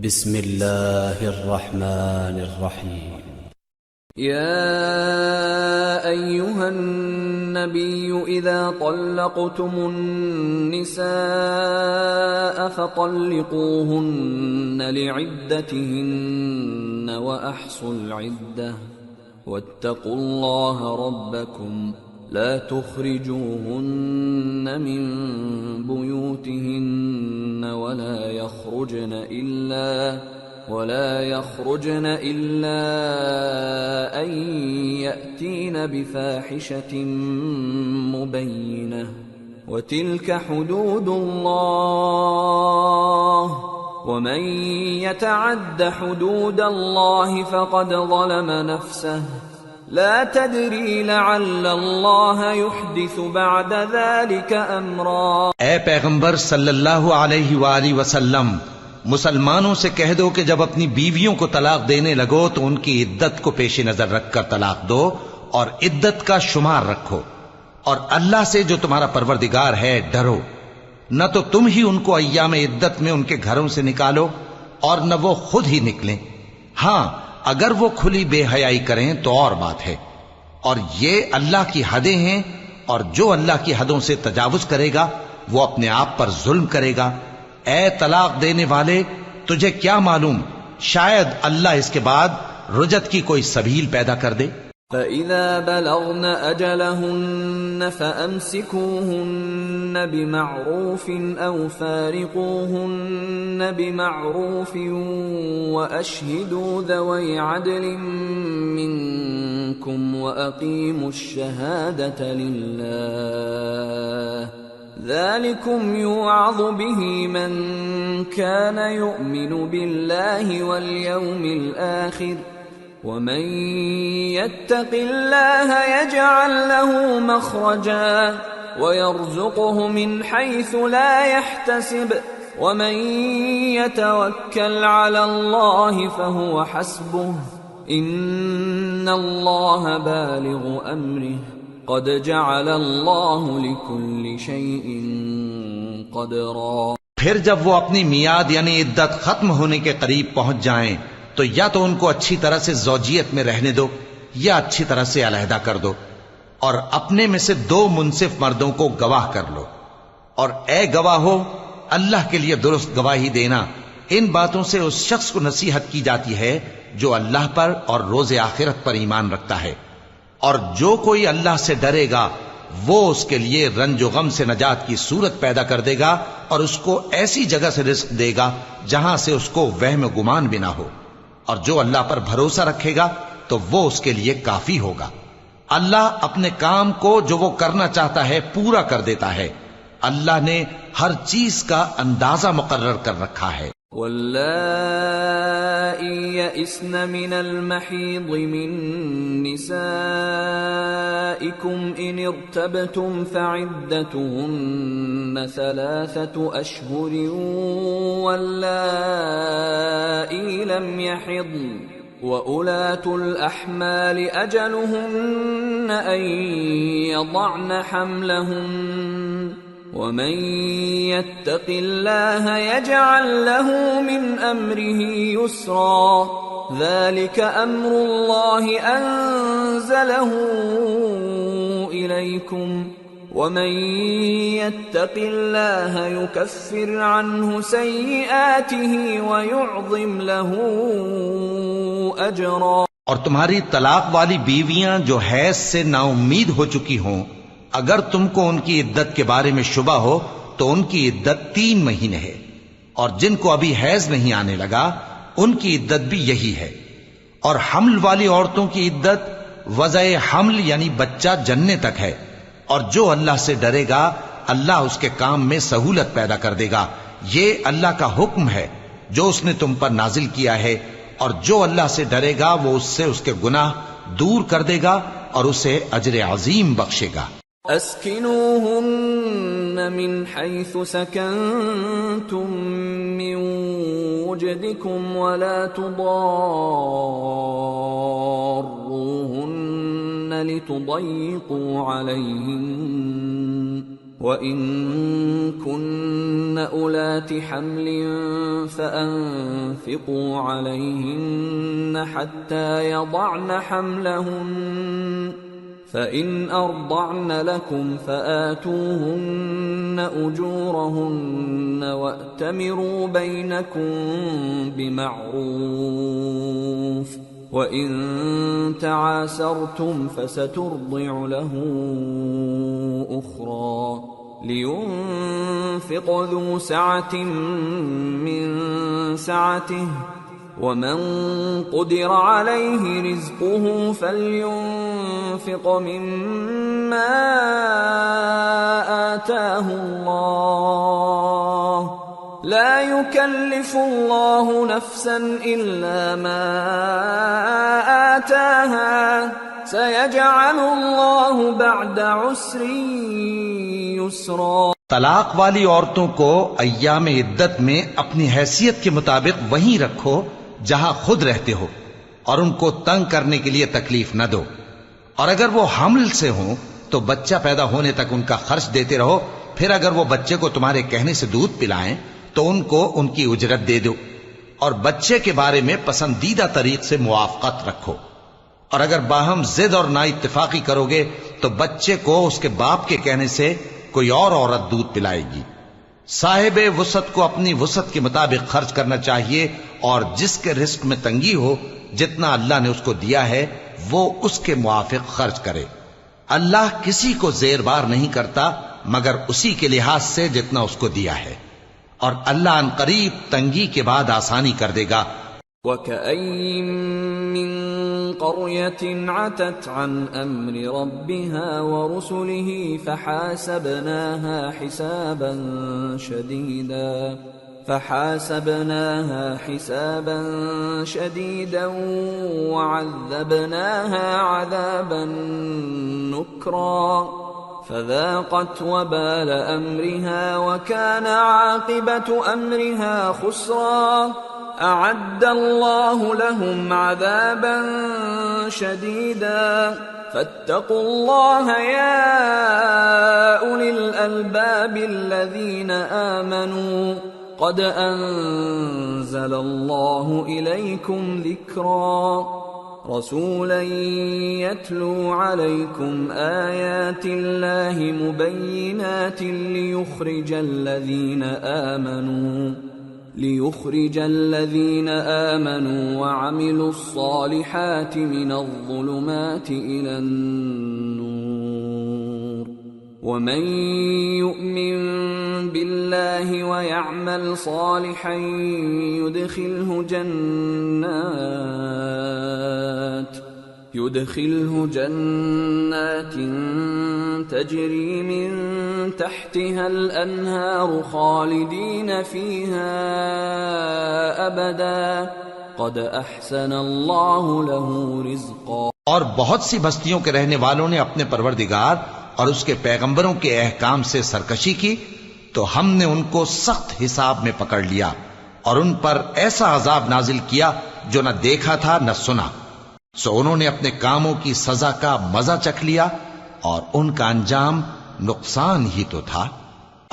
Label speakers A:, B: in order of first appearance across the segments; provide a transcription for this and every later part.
A: بسم الله الرحمن الرحيم.
B: يا أيها النبي إذا طلقتم النساء فطلقوهن لعدتهن وأحصوا العدة واتقوا الله ربكم لا تخرجوهن من بيوتهن ولا يخرجن إلا أن يأتين بفاحشة مبينة وتلك حدود الله ومن يتعد حدود الله فقد ظلم نفسه لا تدری لعل اللہ یحدث بعد ذلك امرا۔
C: اے پیغمبر صلی اللہ علیہ وآلہ وسلم، مسلمانوں سے کہہ دو کہ جب اپنی بیویوں کو طلاق دینے لگو تو ان کی عدت کو پیش نظر رکھ کر طلاق دو اور عدت کا شمار رکھو، اور اللہ سے جو تمہارا پروردگار ہے ڈرو، نہ تو تم ہی ان کو ایام عدت میں ان کے گھروں سے نکالو اور نہ وہ خود ہی نکلیں، ہاں اگر وہ کھلی بے حیائی کریں تو اور بات ہے، اور یہ اللہ کی حدیں ہیں، اور جو اللہ کی حدوں سے تجاوز کرے گا وہ اپنے آپ پر ظلم کرے گا۔ اے طلاق دینے والے، تجھے کیا معلوم شاید اللہ اس کے بعد رجعت کی کوئی سبیل پیدا کر دے۔
B: فَإِذَا بَلَغْنَ أَجَلَهُنَّ فَأَمْسِكُوهُنَّ بِمَعْرُوفٍ أَوْ فَارِقُوهُنَّ بِمَعْرُوفٍ وَأَشْهِدُوا ذَوَيْ عَدْلٍ مِّنكُمْ وَأَقِيمُوا الشَّهَادَةَ لِلَّهِ ذَلِكُمْ يُوعَظُ بِهِ مَنْ كَانَ يُؤْمِنُ بِاللَّهِ وَالْيَوْمِ الْآخِرِ وَمَن يَتَّقِ اللَّهَ يَجْعَل لَّهُ مَخْرَجًا وَيَرْزُقْهُ مِنْ حَيْثُ لَا يَحْتَسِبُ وَمَن يَتَوَكَّلْ عَلَى اللَّهِ فَهُوَ حَسْبُهُ إِنَّ اللَّهَ بَالِغُ أَمْرِهِ قَدْ جَعَلَ اللَّهُ لِكُلِّ شَيْءٍ قَدْرًا۔
C: پھر جب وہ اپنی میعاد یعنی عدت ختم ہونے کے قریب پہنچ جائیں تو یا تو ان کو اچھی طرح سے زوجیت میں رہنے دو یا اچھی طرح سے علیحدہ کر دو، اور اپنے میں سے 2 منصف مردوں کو گواہ کر لو، اور اے گواہو اللہ کے لیے درست گواہی دینا۔ ان باتوں سے اس شخص کو نصیحت کی جاتی ہے جو اللہ پر اور روز آخرت پر ایمان رکھتا ہے، اور جو کوئی اللہ سے ڈرے گا وہ اس کے لیے رنج و غم سے نجات کی صورت پیدا کر دے گا، اور اس کو ایسی جگہ سے رزق دے گا جہاں سے اس کو وہم و گمان بھی نہ ہو، اور جو اللہ پر بھروسہ رکھے گا تو وہ اس کے لیے کافی ہوگا۔ اللہ اپنے کام کو جو وہ کرنا چاہتا ہے پورا کر دیتا ہے، اللہ نے ہر چیز کا اندازہ مقرر کر رکھا ہے۔
B: وَاللَّائِي يَئِسْنَ مِنَ الْمَحِيضِ مِن نِّسَائِكُمْ إِنِ ارْتَبْتُمْ فَعِدَّتُهُنَّ 3 أَشْهُرٍ وَاللَّائِي لَمْ يَحِضْنَ وَأُولَاتُ الْأَحْمَالِ أَجَلُهُنَّ أَن يَضَعْنَ حَمْلَهُنَّ وَمَن يَتَّقِ اللَّهَ يَجْعَل لَّهُ مِنْ أَمْرِهِ يُسْرًا ذَلِكَ أَمْرُ اللَّهِ أَنزَلَهُ إِلَيْكُمْ وَمَن يَتَّقِ اللَّهَ يُكَفِّرْ عَنْهُ سَيِّئَاتِهِ وَيُعْظِمْ لَهُ أَجْرًا۔
C: اور تمہاری طلاق والی بیویاں جو حیض سے نا امید ہو چکی ہوں، اگر تم کو ان کی عدت کے بارے میں شبہ ہو تو ان کی عدت 3 مہینے ہے، اور جن کو ابھی حیض نہیں آنے لگا ان کی عدت بھی یہی ہے، اور حمل والی عورتوں کی عدت وضع حمل یعنی بچہ جننے تک ہے، اور جو اللہ سے ڈرے گا اللہ اس کے کام میں سہولت پیدا کر دے گا۔ یہ اللہ کا حکم ہے جو اس نے تم پر نازل کیا ہے، اور جو اللہ سے ڈرے گا وہ اس سے اس کے گناہ دور کر دے گا اور اسے اجر عظیم بخشے گا۔
B: اسکنوہن من حیث سکنتم من وجدکم ولا تضاروہن لتضیقوا علیہن وَإِن كُنَّ أُولَاتِ حَمْلٍ فَأَنفِقُوا عَلَيْهِنَّ حَتَّى يَضَعْنَ حَمْلَهُنَّ فَإِنْ أَرْضَعْنَ لَكُمْ فَآتُوهُنَّ أُجُورَهُنَّ وَأْتَمِرُوا بَيْنَكُمْ بِمَعْرُوفٍ وَإِن تَعَاسَرْتُمْ فَسَتُرْضِعُ لَهُ أُخْرَى لِيُنْفِقْ ذُو سَعَةٍ مِّن سَعَتِهِ وَمَن قُدِرَ عَلَيْهِ رِزْقُهُ فَلْيُنْفِقْ مِمَّا آتَاهُ اللَّهُ لا يكلف الله نفسا إلا ما آتاها سيجعل الله بعد عسر يسرا.
C: طلاق والی عورتوں کو ایام عدت میں اپنی حیثیت کے مطابق وہیں رکھو جہاں خود رہتے ہو، اور ان کو تنگ کرنے کے لیے تکلیف نہ دو، اور اگر وہ حمل سے ہوں تو بچہ پیدا ہونے تک ان کا خرچ دیتے رہو، پھر اگر وہ بچے کو تمہارے کہنے سے دودھ پلائیں تو ان کو ان کی اجرت دے دو، اور بچے کے بارے میں پسندیدہ طریق سے موافقت رکھو، اور اگر باہم ضد اور نا اتفاقی کرو گے تو بچے کو اس کے باپ کے کہنے سے کوئی اور عورت دودھ پلائے گی. صاحب وسعت کو اپنی وسعت کے مطابق خرچ کرنا چاہیے، اور جس کے رزق میں تنگی ہو جتنا اللہ نے اس کو دیا ہے وہ اس کے موافق خرچ کرے. اللہ کسی کو زیر بار نہیں کرتا مگر اسی کے لحاظ سے جتنا اس کو دیا ہے، اور اللہ ان قریب تنگی کے بعد آسانی کر دے گا.
B: وَكَأَيٍّ مِّن قَرْيَةٍ عَتَتْ عَنْ أَمْرِ رَبِّهَا وَرُسُلِهِ فَحَاسَبْنَاهَا حِسَابًا شَدِيدًا وَعَذَّبْنَاهَا عَذَابًا نُكْرًا فذاقت وبال أمرها وكان عاقبة أمرها خسرا. أعد الله لهم عذابا شديدا فاتقوا الله يا أولي الألباب الذين آمنوا قد أنزل الله إليكم ذكرا رسولا يتلو عليكم آيات الله مبينات ليخرج الذين آمنوا وعملوا الصالحات من الظلمات إلى النور ومن يؤمن بالله ويعمل صالحا يدخله جنات تجري من تحتها الأنهار خالدين فيها أبدا قد أحسن الله له رزقا.
C: اور بہت سی بستیوں کے رہنے والوں نے اپنے پروردگار اور اس کے پیغمبروں کے احکام سے سرکشی کی تو ہم نے ان کو سخت حساب میں پکڑ لیا اور ان پر ایسا عذاب نازل کیا جو نہ دیکھا تھا نہ سنا. سو انہوں نے اپنے کاموں کی سزا کا مزہ چکھ لیا اور ان کا انجام نقصان ہی تو تھا.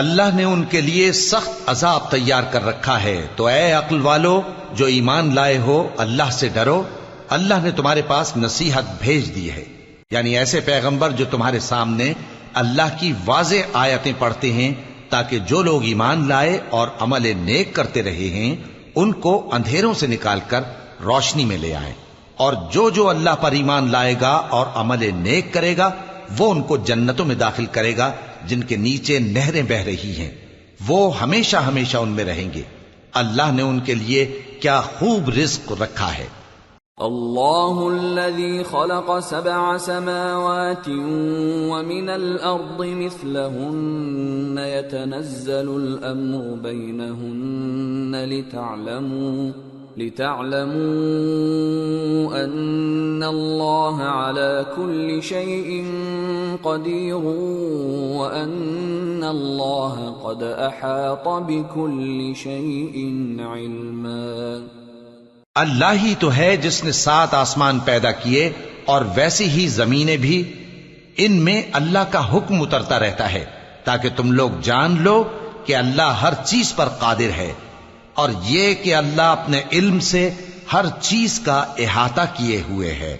C: اللہ نے ان کے لیے سخت عذاب تیار کر رکھا ہے. تو اے عقل والو جو ایمان لائے ہو اللہ سے ڈرو. اللہ نے تمہارے پاس نصیحت بھیج دی ہے، یعنی ایسے پیغمبر جو تمہارے سامنے اللہ کی واضح آیتیں پڑھتے ہیں تاکہ جو لوگ ایمان لائے اور عمل نیک کرتے رہے ہیں ان کو اندھیروں سے نکال کر روشنی میں لے آئیں، اور جو اللہ پر ایمان لائے گا اور عمل نیک کرے گا وہ ان کو جنتوں میں داخل کرے گا جن کے نیچے نہریں بہ رہی ہیں، وہ ہمیشہ ہمیشہ ان میں رہیں گے. اللہ نے ان کے لیے کیا خوب رزق رکھا ہے.
B: اللہ الذي خلق 7 سماوات ومن الأرض مثلهن يتنزل الأمر بينهن لتعلموا أن الله على كل شيء قدير وأن الله قد أحاط بكل شيء علما.
C: اللہ ہی تو ہے جس نے 7 آسمان پیدا کیے اور ویسی ہی زمینیں بھی، ان میں اللہ کا حکم اترتا رہتا ہے تاکہ تم لوگ جان لو کہ اللہ ہر چیز پر قادر ہے، اور یہ کہ اللہ اپنے علم سے ہر چیز کا احاطہ کیے ہوئے ہے۔